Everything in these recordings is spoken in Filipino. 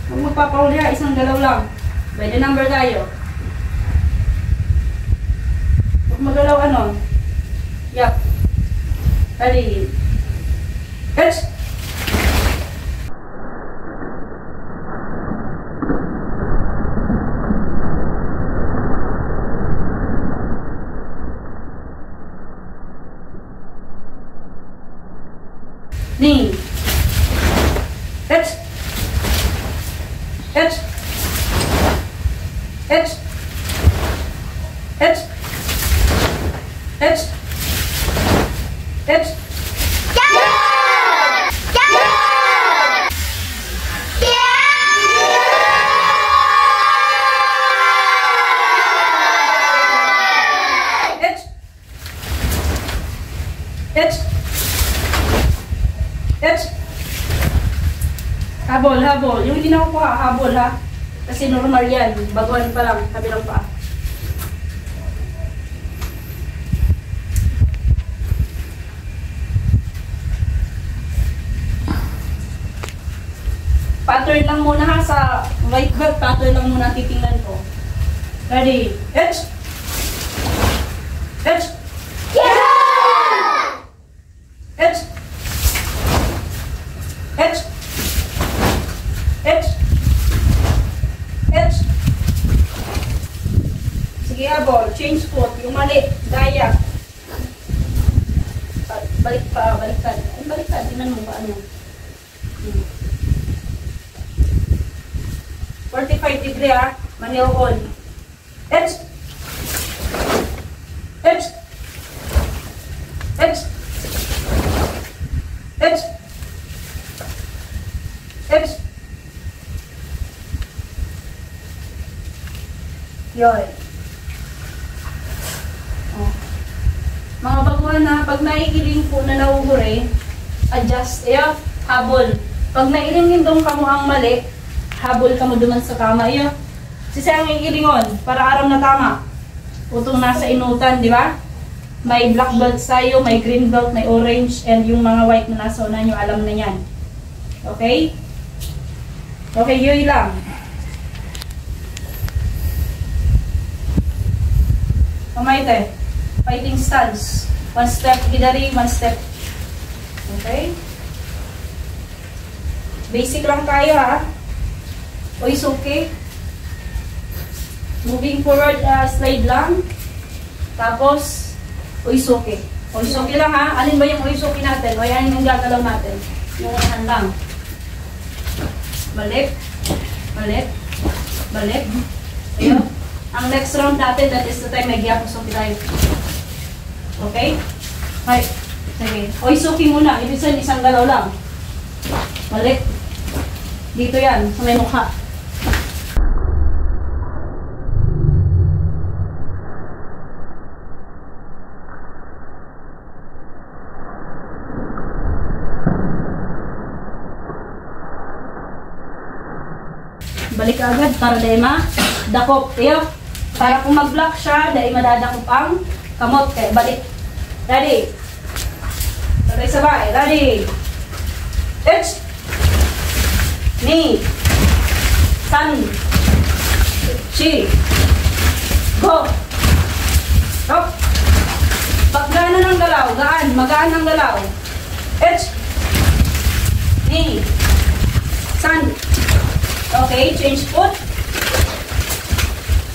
Huwag magpapahuli ha, isang galaw lang. By the number tayo. Huwag magalaw ano. Yup. Ready. Catch! Knee. Catch! Catch! Catch! Catch! Catch! Catch! Catch! Catch! Habol, habol. Yung hindi na ako habol ha. Kasi normal yan. Baguhan pa lang. Kabilang pa. Pattern lang muna ha. Sa white belt, pattern lang muna titingnan ko. Ready? Catch! Catch! Yeah! Catch! Catch! Catch! Catch! Sige, habol. Change foot. Yung mali. Daya. Balik pa. Baliktad. Ay, baliktad. Tingnan mo ba ano? 45 degree ha. Manihon. Catch! Catch! Catch! Catch! Catch! Yoy. Oh. Mga baguhan na, pag naiiling po na nauhuri, adjust. Iyo, habol. Pag nailingin doon ka mo ang mali, habol ka mo duman sa kama. Iyo. Sisayang iilingon, para aram na tama. Putong nasa inutan, di ba? May black belt sa'yo, may green belt, may orange, and yung mga white na nasa unan nyo, alam na yan. Okay? Okay, yun lang. Pamayte. Fighting stance. One step gidari, one step. Okay? Basic lang tayo ha. Oisuke. Moving forward, slide lang. Tapos, oisuke. Oisuke lang ha. Alin ba yung oisuke natin? O yan yung gagalaw natin. Yung unahan lang. Balik. Balik. Balik. Ayun. Ang next round natin, that is the time may gyapos tayo. Okay? Ay, sige. Oisuke muna. Ibig sabihin, isang galaw lang. Balik. Dito yan, sa may mukha. Balik agad para dahil ma-dakop. Iyo. Para kung mag-block siya, dahil madadakop ang kamot. Kaya balik. Ready? Sabay-sabay. Ready? It's knee. Sun. Chi. Go. Stop. Pag gana ng galaw, gaan. Magaan ang galaw. It's knee. Sun. Okay, change foot.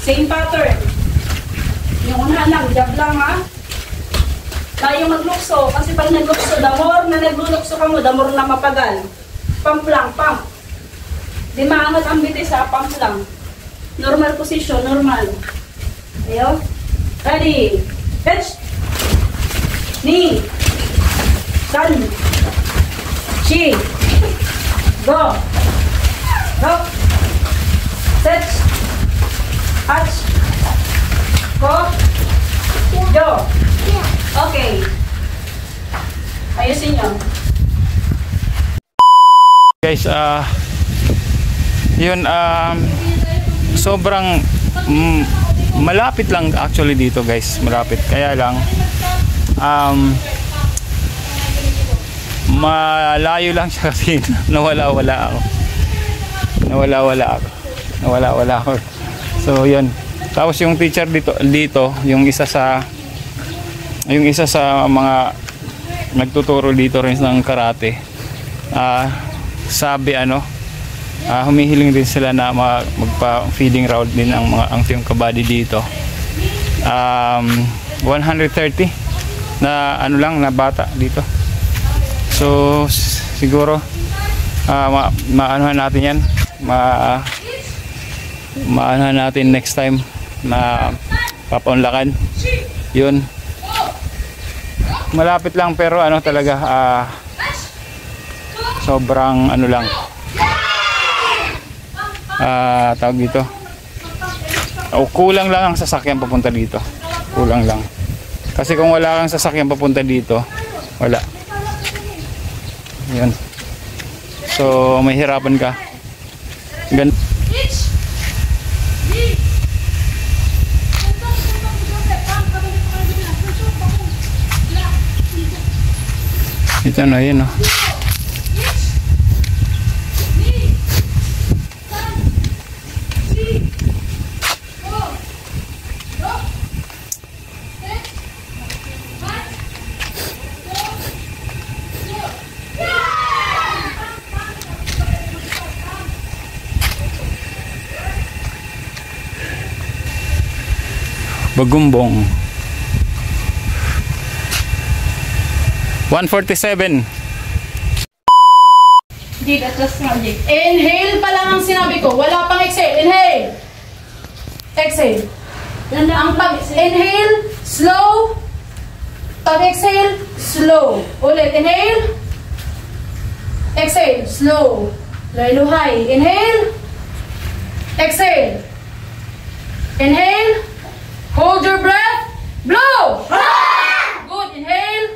Same pattern. Yung unahan lang, jab lang ha. Tayo maglukso. Kasi pag naglukso, the more na naglulukso ka mo, the more na mapagal. Pump lang, pump. Di maangat ang bitis ha, pump lang. Normal position, normal. Ayo. Ready. Catch. Knee. Sun. Chi. Go. Go. Set. Touch. Go. Go. Okay. Ayusin nyo. Guys, yun, sobrang malapit lang actually dito guys. Malapit. Kaya lang, malayo lang siya kasi nawala-wala ako. nawala-wala ako. Nawala-wala ako. So, yun. Tapos yung teacher dito, yung isa sa mga nagtuturo dito rin ng karate, sabi humihiling din sila na magpa-feeding round din ang team kabady dito. 130 na na bata dito. So siguro maanohan natin yan, maanohan natin next time na papaunlakan. Yun, malapit lang pero talaga sobrang lang, tawag dito, kulang lang ang sasakyan papunta dito, kulang lang. Kasi kung wala kang sasakyan papunta dito, wala. Yun. So mahirapan ka. Ito na yun, oh. Bagumbong 147. Jig, atlas nga, Jig. Inhale pa lang ang sinabi ko. Wala pang exhale. Inhale. Exhale. Ang pag-inhale, slow. Pag-exhale, slow. Ulit. Inhale. Exhale, slow. Luhay. Inhale. Exhale. Inhale. Hold your breath. Blow. Good. Inhale.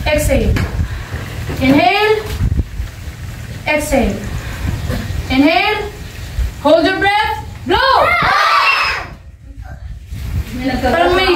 Exhale. Inhale. Exhale. Inhale. Hold your breath. Blow. Parang may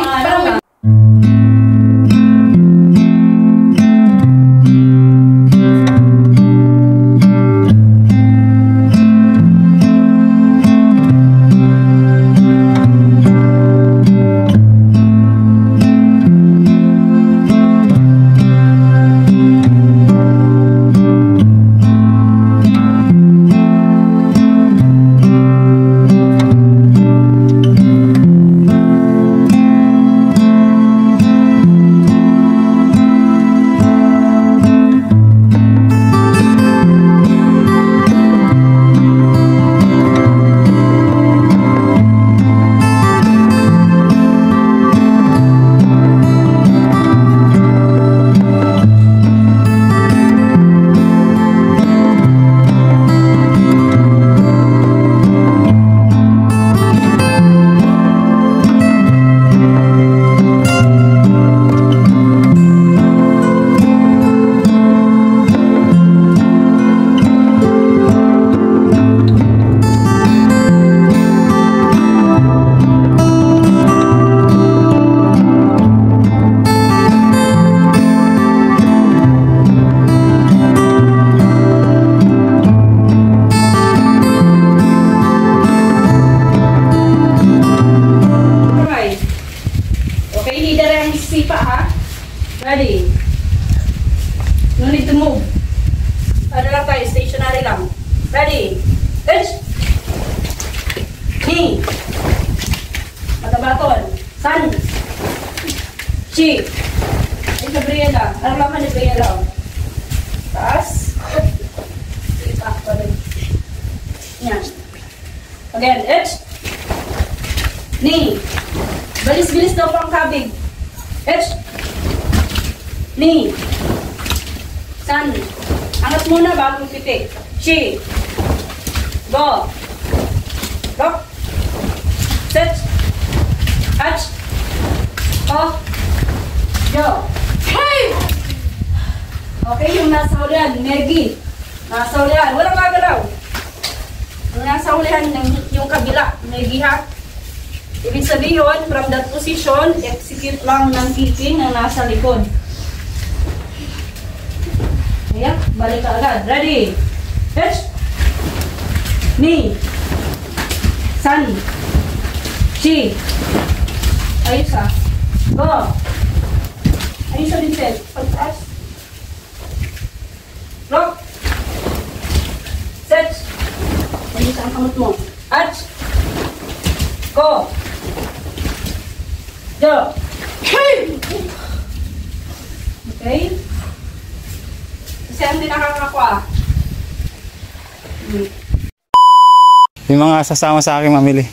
sipa, ha? Ready? No need to move. Ano lang tayo, stationary lang. Ready? Edge. Knee. Matabaton. Sun. Chi. Ay, sa Briella. Ano lang ka ni Briella? Taas. Sipa pa rin. Yan. Again, edge. Knee. Bilis-bilis daw pang kabig. Edge. Knee. Sun. Angat muna bagong pitik. Chi. Go. Rock. Set. Touch. Off. Go. Hey! Okay, yung nasa ulihan, Negi. Nasa ulihan. Walang gagalaw. Yung nasa ulihan, yung kabila, Negi, ha? Ibig sabihin, from that position, execute lang ng kicking na nasa likod. Ayan, balik ka agad. Ready? Touch. Ni. San. Shi. Ayos ah. Go. Ayos sa Vincent. Pagtaas. Rock. Set. Ayos ang kamot mo. At. Go. Jo. Hey! Okay? Kasi ang di nakakakuha. Yung mga sasama sa akin mamili.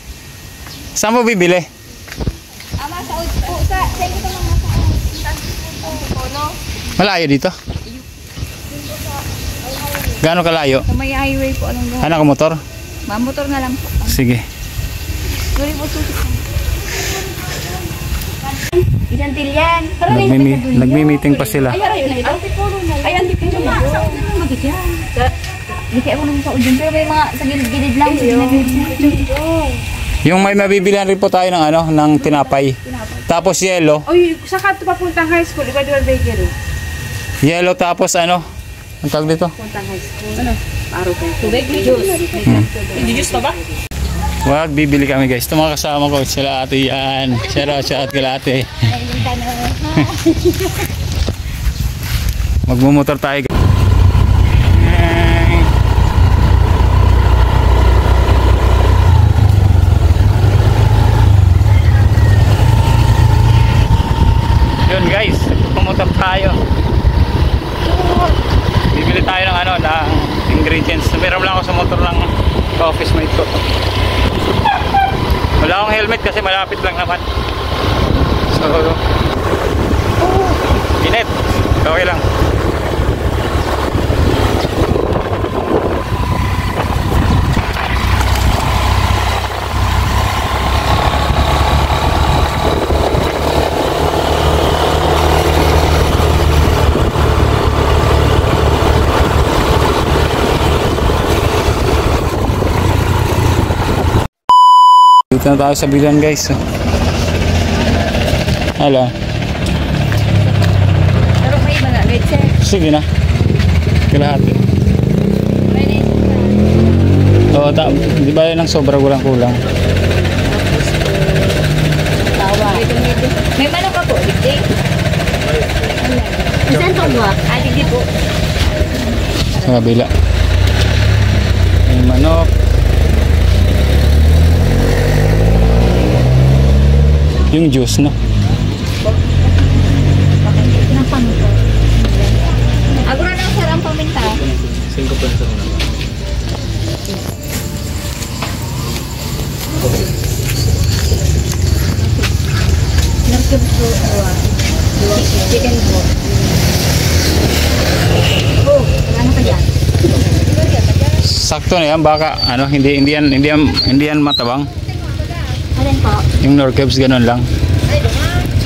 Saan mo bibili? Ama sa po sa inyo to mga sa Malayo dito? Gaano kalayo? sa may highway po anong Anak ko motor? mamotor na lang po. Sige. Sorry po susi. Isang tilyan. Nagmi-meeting pa sila. Ay, arayo na ito. Ay, andi ko na. Hindi kaya ako nung sa udyon pero may mga sa gilid-gilid lang. Yung may mabibilihan rin po tayo ng ano, ng tinapay. Tapos yellow. Uy, saka ito papuntang high school. Iba dual bakery. Yellow tapos ano? Ang tawag dito? Puntang high school. Ano? Araw kayo. Tubig? Juice. Juice pa ba? Wag, bibili kami guys. Ito mga kasama ko. Sila ate yan. Shout out kila ate. Magmumotor tayo guys. Yun guys, pumotor tayo. Bibili tayo ng ano, ng ingredients. Meron lang ako sa motor ng office mate ko. Wala akong helmet kasi malapit lang naman. So, init. Okay lang. Dito na tayo sa bilan guys. Hello. Pero may iba na leche. Sige na. Kalahati. May leche. Oo, di ba yun ang sobra walang kulang? Tawa. May manok ka po, digdig. Isang tongwa. Digdig po. Sa kabila. May manok. Yung juice, no? Ng paminta. Agro lang sir ang paminta. 5 pesos na. Nagkib po. Chicken po. Oh, ano ka dyan? Sakto na yan, baka ano, hindi yan matabang. Alin po? Yung Norcebs ganun lang.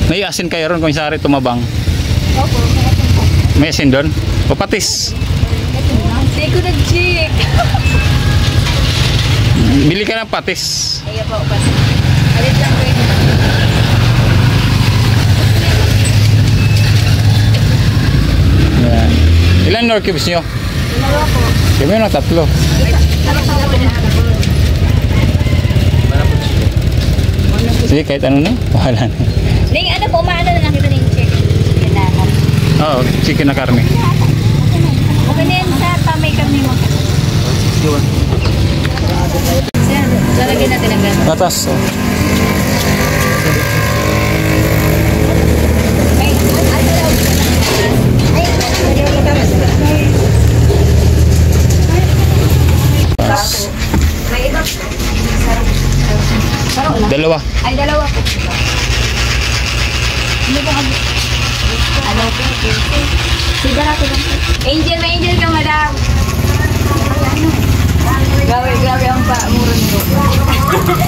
May asin kayo ron kung sari tumabang. Opo, May asin doon? O patis? hindi ko nag-chick. Bili ka ng patis. Kaya po, alit lang po yun. Yan. Ilan Norcebs nyo? Dalawa po. Kami na 3. Sige, kahit ano na. Bahala na. Ning ano po, maano na lang kita ng chick. Kailangan. Oo, chicken na karne. Okay na yan sa tamay kami mo. Lalagyan natin ang gano'n. Patas. Oh. Ay, Patas. may iba. Dalawa. Ay, dalawa po. Ano ba ang... Ano po? Sige na, sige na. Angel, may angel ka, madam. Grabe ang pa-murun ko.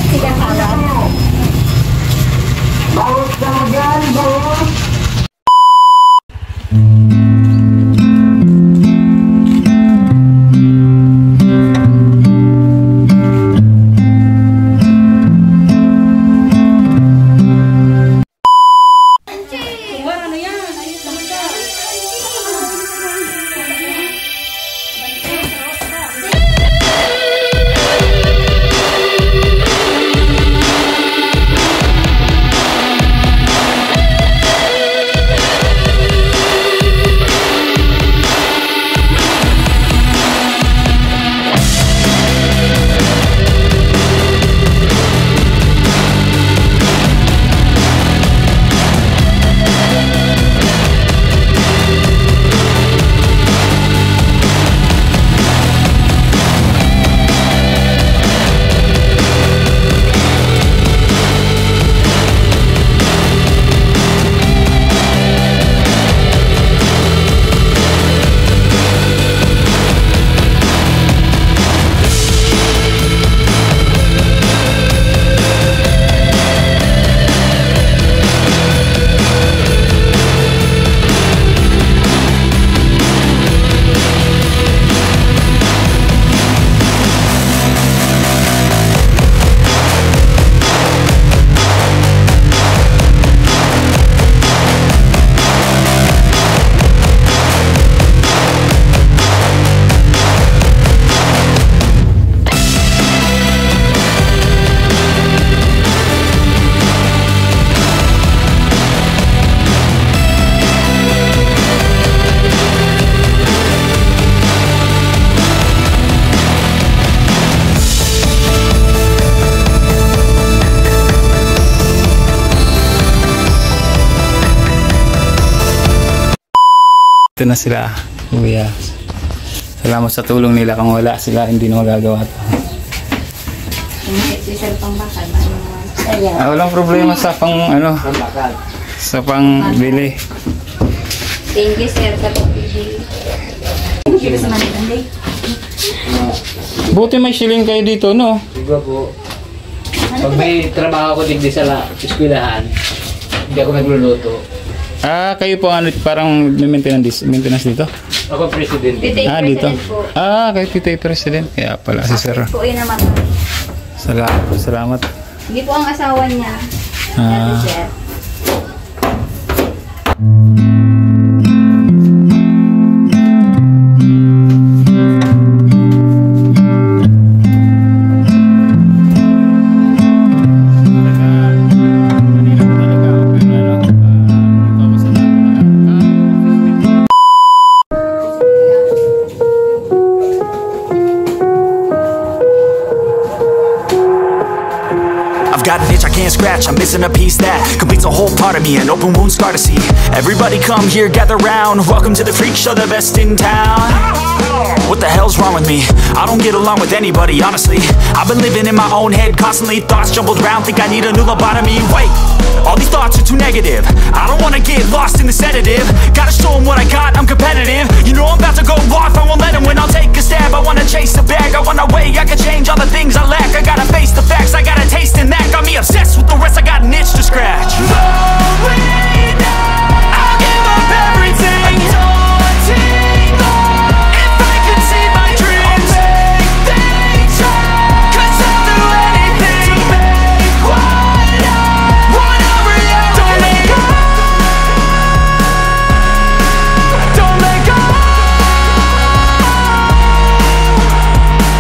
Sige na, madam. Bawat dagan, bawat. Ito na sila, kuya. Salamat sa tulong nila. Kung wala sila, hindi na magagawa ito. Walang problema sa pang ano, sa pang bili. Thank you, sir, sa pag-ibig. Buti may siling kayo dito, no? Diba po? Pag may trabaho ko digdi sa eskwelahan, hindi ako nagluluto. Kayo po ano, parang may maintenance dito? Ako presidente. Titay Dito. president po. Kayo titay president. Kaya pala si sir. Po yun naman. Salamat. Hindi po ang asawa niya. Sir. Got an itch I can't scratch, I'm missing a piece that completes a whole part of me, an open wound scar to see. Everybody come here, gather round, welcome to the freak show, the best in town. What the hell's wrong with me? I don't get along with anybody, honestly. I've been living in my own head constantly, thoughts jumbled around, think I need a new lobotomy. Wait, all these thoughts are too negative, I don't wanna get lost in the sedative. Gotta show them what I got, I'm competitive. You know I'm about to go off, I won't let them win, I'll take a stab. I wanna chase the bag, I wanna weigh, I can change all the things I lack. I gotta face the facts, I got a taste in that. Got me obsessed with the rest, I got an itch to scratch. Going down, I'll give up everything. A daunting thought. If I could see my dreams, I'll make things right. 'Cause I'll do anything to make what I want a reality. Don't let go. Don't let go.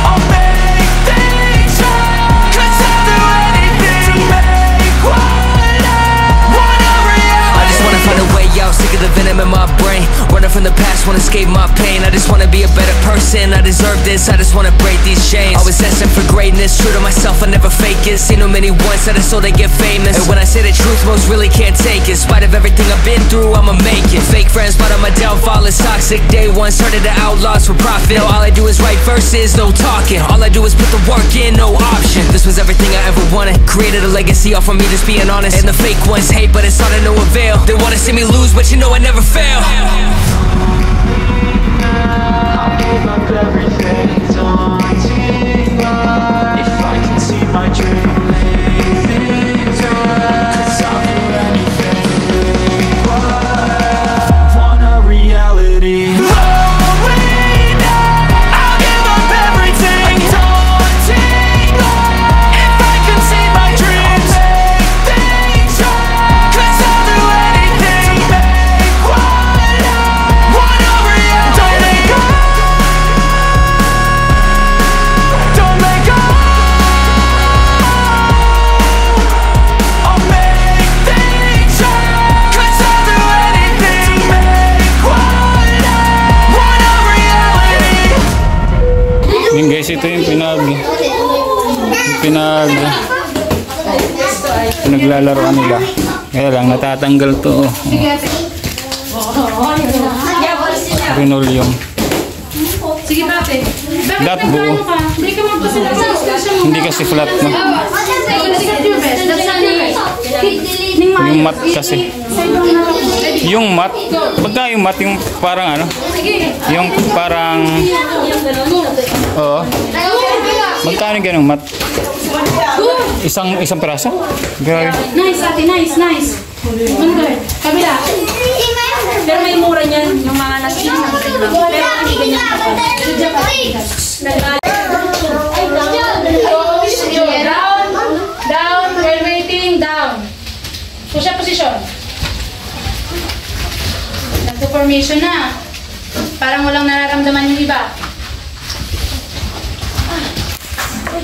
I'll make things right. 'Cause I'll do anything to make what I want a reality. I just wanna find a way out, sick of the venom in my brain. Running from the past, wanna escape my pain. I just wanna be a better person, I deserve this. I just wanna break these chains. Always asking for greatness, true to myself, I never fake it. Seen too many once that I so they get famous. And when I say the truth, most really can't take it. In spite of everything I've been through, I'ma make it. Fake friends, but on my downfall is toxic. Day one, started to outlaws for profit. Now all I do is write verses, no talking. All I do is put the work in, no option. This was everything I ever wanted. Created a legacy off of me, just being honest. And the fake ones hate, but it's all to no avail. They wanna see me lose, but you know I never fail. If I can see my dream, things right. 'Cause I'll do anything to make what I want a reality. Going down, I'll give up everything. A daunting thought. If I can see my dreams, I'll make things right. 'Cause I'll do anything to make what I want a reality. Don't let go. Don't let go. I'll make things right. 'Cause I'll do anything to make what I want a reality. Yun guys, ito yung pinaglalaroan nila. Kaya lang, natatanggal to. Linoleum. Sige, tate. Lahat buo. Hindi ka magpasalasan. Hindi kasi flat, no? Yung mat kasi. Yung mat, pagka yung mat, yung parang ano? Yung parang, oo. Magkano yung ganong mat? Isang peraso? Grabe. Nice, ate. Nice. Kabila. Pero may mura niyan, yung mga nasa isang kilo. Pero hindi ganyan kapal. Down. While waiting, down. Push up position. Nagpo-formation na. Parang walang nararamdaman yung iba.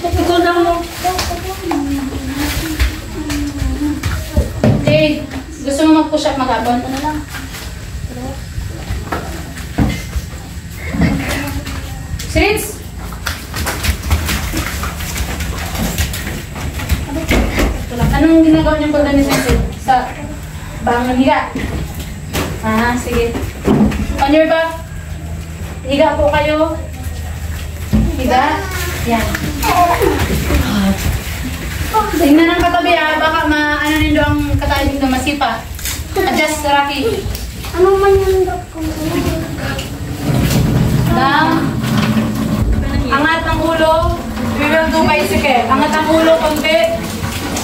Ito lang mo. Jade, gusto mo mag-push up maghapon? Ano lang? Sirits! Anong ginagawa niyong pagdating sa bangon higa? Sige. On your back. Higa po kayo. Higa. Yan. Tingnan ng katabi baka ano nindo ang katabi dito masipa. Adjust, Rocky. Ano man yung drop ko? Down. Angat ng ulo. We will do bicycle. Angat ang ulo konti.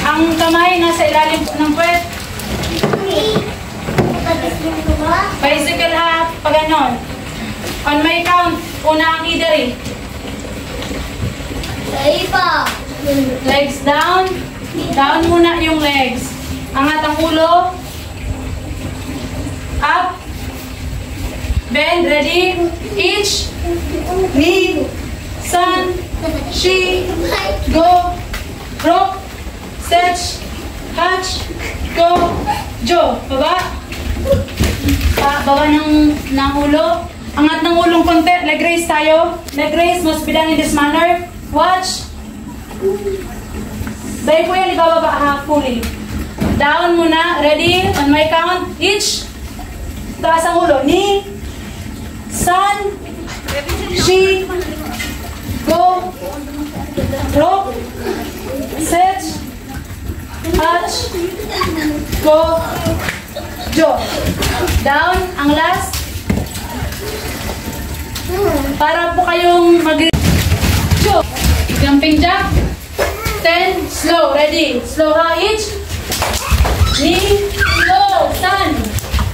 Ang kamay nasa ilalim po ng puwet. Bicycle up. Pag ganon. On my count. Una ang idari. Legs down. Down muna yung legs. Angat ang ulo. Up. Bend. Ready? Each. Knee. Sun. She. Go. Rock. Stretch. Catch. Go. Jo. Baba. Baba ng ulo. Angat ng ulong konti. Leg raise tayo. Leg raise must be done in this manner. Watch. Dahil po yan, ibababa ha, fully. Down muna. Ready? On my count. Each. Taas ang ulo. Knee. Sun. She. Go. Rock. Set. Touch. Go. Jo. Down. Ang last. Para po kayong jo. Jumping jack. 10. Slow. Ready? Slow ha each. Knee. Slow. Sun.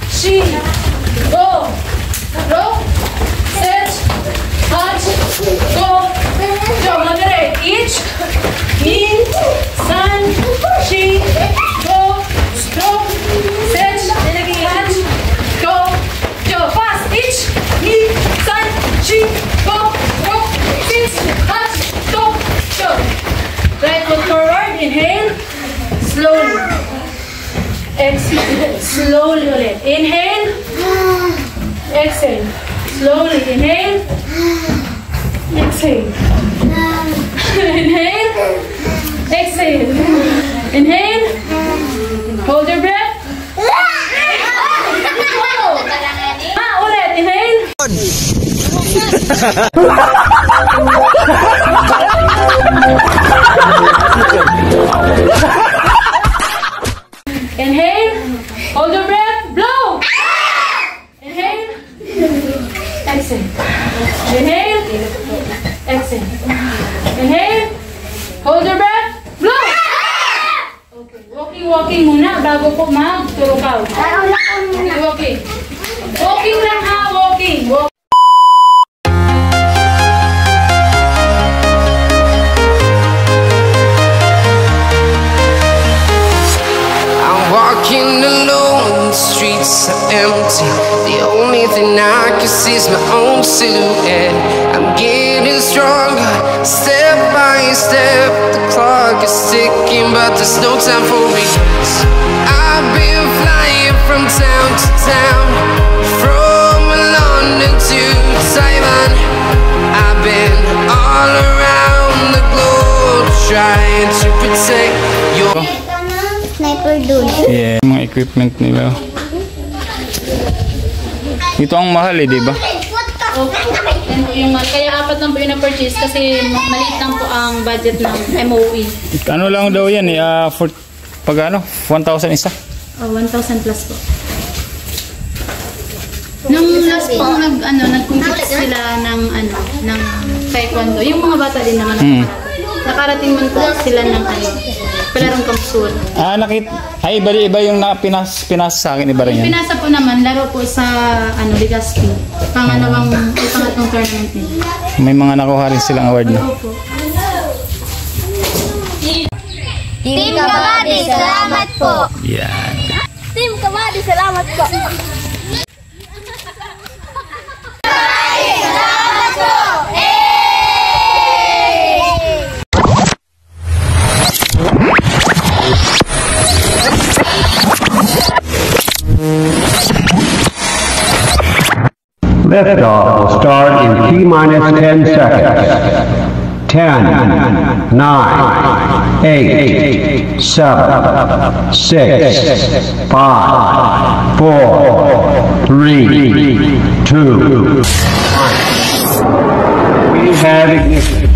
She. Go. Rock. Set. Touch. Go. Jo. Moderate. Each. Knee. Sun. She. Go. Rock. Set. Touch. Go. Jo. Fast. Each. Knee. Sun. She. Go. Rock. Set. Touch. Go. Jo. Right foot forward. Inhale. Slowly. Exhale. Slowly ulit. Inhale. Exhale. Slowly. Inhale. Exhale. Inhale. Exhale. Inhale. Hold your breath. Ulit. Inhale. Inhale. Hold your breath. Blow. Inhale. Exhale. Inhale. Exhale. Inhale. Hold your breath. Blow. Okay. Walking muna bago po mag-turukaw. Okay. Walking lang ha. Walking. Walking alone, the streets are empty. The only thing I can see is my own silhouette. I'm getting stronger, step by step. The clock is ticking, but there's no time for regrets. I've been flying from town to town, from London to Taiwan. I've been all around the globe, trying to protect your Sniper dun. Yeah, mga equipment nila. Ito ang mahal di ba? Kaya apat lang po yung na-purchase kasi maliit lang po ang budget ng MOE. Ano lang daw yan for pag 1,000 isa? 1,000 plus po. Nung last po nag-compete sila ng taekwondo. Yung mga bata din naman nakarating man po sila ng palarong kampsur. Iba yung pinas sa akin, iba rin yan. Pinasa po naman, laro po sa Legazpi. Pangatlong tournament nila. May mga nakuha rin silang award na. Team Kabady, salamat po. Yan. Team Kabady, salamat po. Salamat po. Liftoff will start in T-minus 10 seconds. 10, 10, 9, 8, 7, 6, 5, 4, 3, 2, 1. We have ignition.